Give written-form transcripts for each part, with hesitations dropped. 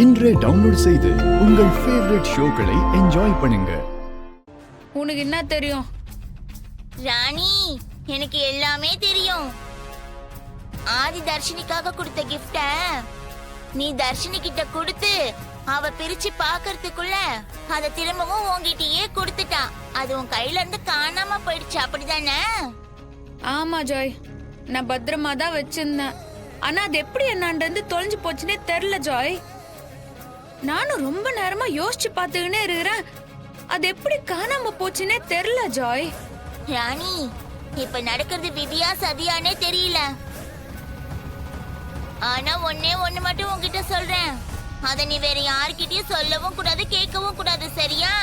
இன்றே டவுன்லோட் செய்து உங்கள் ஃபேவரட் ஷோக்களை என்ஜாய் பண்ணுங்க. உனக்கு என்ன தெரியும்? ராணி, எனக்கு எல்லாமே தெரியும். ஆதி தர்ஷினிக்காக கொடுத்த கிஃப்ட நீ தர்ஷினி கிட்ட கொடுத்து அவ பிரிச்சு பாக்குறதுக்குள்ள அத திரும்பவும் உன்கிட்டயே கொடுத்துட்டா. அது உன் கையில இருந்து காணாம போயிடுச்சு, அப்படிதானே? ஆமா ஜாய், நான் பத்திரமா தான் வச்சிருந்தேன். ஆனா அது எப்படி என்னாண்டு தொலைஞ்சு போச்சுன்னே தெரியல ஜாய். நானும் ரொம்ப நேரமா யோசிச்சு பாத்துக்கினே இருக்கிறேன். அது எப்படி காணாம போச்சுன்னே தெரியல ஜாய். ராணி, இப்ப நடக்கிறது விதியா சதியானே தெரியல. ஆனா ஒண்ணே ஒண்ணு மட்டும் உன்கிட்ட சொல்றேன், அத நீ வேற யார்கிட்டயும் சொல்லவும் கூடாது, கேட்கவும் கூடாது, சரியா?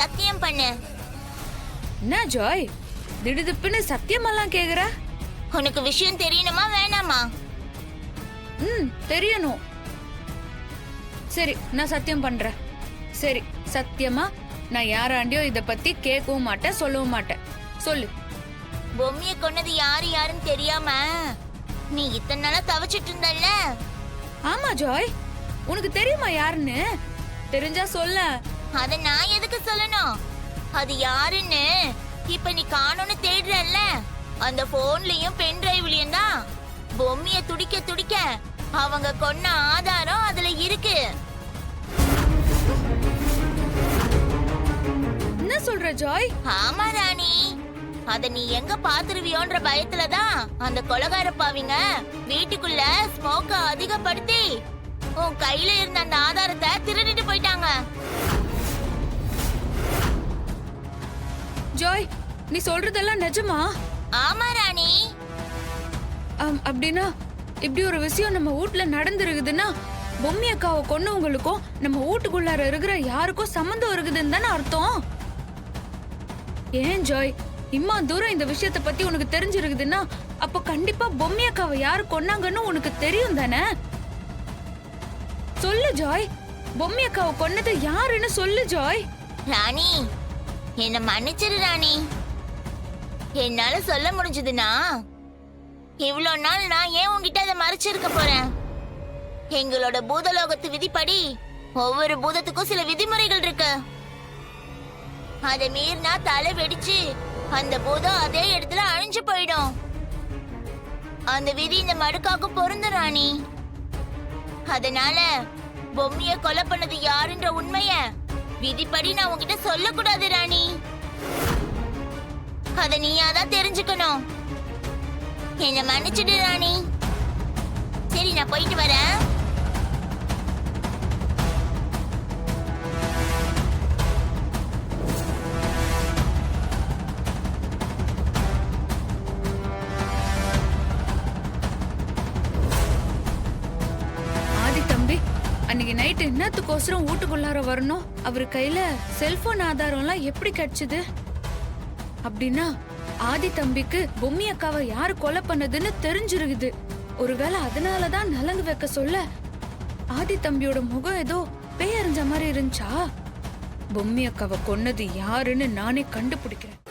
சத்தியம் பண்ணு. என்ன ஜாய், திடுதிப்புன்னு சத்தியமெல்லாம் கேக்குற? உனக்கு விஷயம் தெரியணுமா வேணாமா? தெரியணும். சரி, நான் சத்தியம் பண்றேன். சரி, சத்தியமா நான் யாராண்டியும் இத பத்தி கேட்கவும் மாட்டேன், சொல்லவும் மாட்டேன். சொல்லு. பொம்மைய கொன்னது யாருன்னு தெரியாம நீ இத்தனை நாளா தவிச்சிட்டு இருந்தல்ல? ஆமா ஜாய், உனக்கு தெரியுமா யாருன்னு? தெரிஞ்சா சொல்ல. அத நான் எதுக்கு சொல்லணும்? அது யாருன்னு இப்ப நீ காணோன்னு தேடுறல்ல, அந்த போன்லயும் பென் டிரைவ்லயும் தான் பொம்மைய துடிக்க துடிக்க அவங்க கொன்ன ஆதாரம் அதுல இருக்கு. என்ன சொல்ற ஜாய்? ஆமா ராணி, அத நீ எங்க பாத்துருவியோன்ற பயத்துலதான் அந்த கொலகார பாவிங்க வீட்டுக்குள்ள ஸ்மோக்க அதிகப்படுத்தி உன் கையில இருந்த அந்த ஆதாரத்தை திருடிட்டு போயிட்டாங்க. ஜாய், நீ சொல்றதெல்லாம் நிஜமா? ஆமா ராணி. அப்படின்னா இப்படி ஒரு விஷயம் நம்ம வீட்ல நடந்துருக்குதுன்னா பொம்மி அக்காவை கொன்னவங்களுக்கும் நம்ம வீட்டுக்குள்ளார இருக்கிற யாருக்கும் சம்மந்தம் இருக்குதுன்னு தானே அர்த்தம். ஏன் ஜாய், இம்மா தூரம் இந்த விஷயத்த பத்தி உனக்கு தெரிஞ்சிருக்குதுன்னா அப்ப கண்டிப்பா பொம்மி அக்காவை யாரு கொன்னாங்கன்னு உனக்கு தெரியும் தானே? சொல்லு ஜாய், பொம்மி அக்காவை கொன்னது யாருன்னு சொல்லு ஜாய். ராணி, என்ன மன்னிச்சிரு ராணி. என்னால சொல்ல முடிஞ்சதுன்னா இவ்வளவு நாள் நான் ஏன் உன்கிட்ட அதை மறைச்சிருக்க போறேன்? எங்களோட பூதலோகத்து விதிப்படி ஒவ்வொரு பூதத்துக்கும் சில விதிமுறைகள் இருக்கு. அதை மீறினா தலை வெடிச்சு அந்த பூதம் அதே இடத்துல அழிஞ்சு போயிடும். அந்த விதி இந்த மடுக்காக்கு பொருந்த ராணி. அதனால பொம்மைய கொலை பண்ணது யாருன்ற உண்மைய விதிப்படி நான் உன்கிட்ட சொல்லக்கூடாது ராணி. அத நீயாதான் தெரிஞ்சுக்கணும். என்ன மன்னிச்சிடு ராணி. சரி, நான் போயிட்டு வரேன். ஆதி தம்பி, அன்னைக்கு நைட்டு என்னத்துக்கோசரம் வீட்டுக்குள்ளார வரணும்? அவரு கையில செல்போன் ஆதாரம் எல்லாம் எப்படி கிடைச்சது? அப்படின்னா ஆதி தம்பிக்கு பொம்மி அக்காவை யாரு கொலை பண்ணதுன்னு தெரிஞ்சிருக்குது. ஒருவேளை அதனாலதான் நலங்கு வைக்க சொல்ல ஆதி தம்பியோட முகம் ஏதோ பேயறிஞ்ச மாதிரி இருந்துச்சா? பொம்மி அக்காவை கொன்னது யாருன்னு நானே கண்டுபிடிக்கிறேன்.